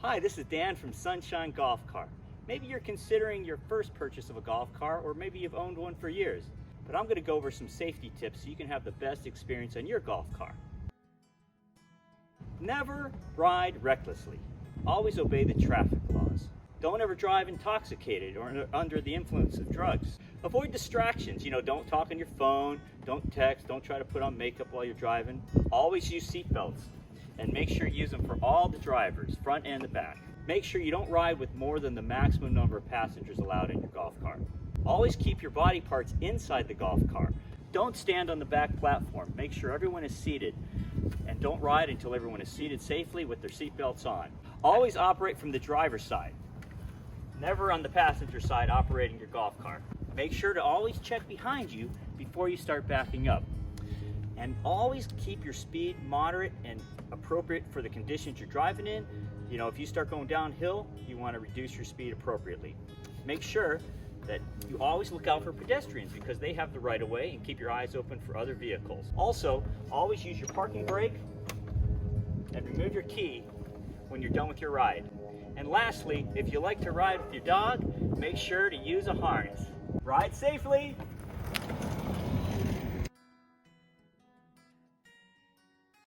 Hi, this is Dan from Sunshine Golf Car. Maybe you're considering your first purchase of a golf car, or maybe you've owned one for years. But I'm going to go over some safety tips so you can have the best experience on your golf car. Never ride recklessly. Always obey the traffic laws. Don't ever drive intoxicated or under the influence of drugs. Avoid distractions. Don't talk on your phone, don't text, don't try to put on makeup while you're driving. Always use seatbelts. And make sure you use them for all the drivers, front and the back. Make sure you don't ride with more than the maximum number of passengers allowed in your golf car. Always keep your body parts inside the golf car. Don't stand on the back platform. Make sure everyone is seated. And don't ride until everyone is seated safely with their seatbelts on. Always operate from the driver's side. Never on the passenger side operating your golf car. Make sure to always check behind you before you start backing up. And always keep your speed moderate and appropriate for the conditions you're driving in. If you start going downhill, you want to reduce your speed appropriately. Make sure that you always look out for pedestrians because they have the right of way, and keep your eyes open for other vehicles. Also, always use your parking brake and remove your key when you're done with your ride. And lastly, if you like to ride with your dog, make sure to use a harness. Ride safely!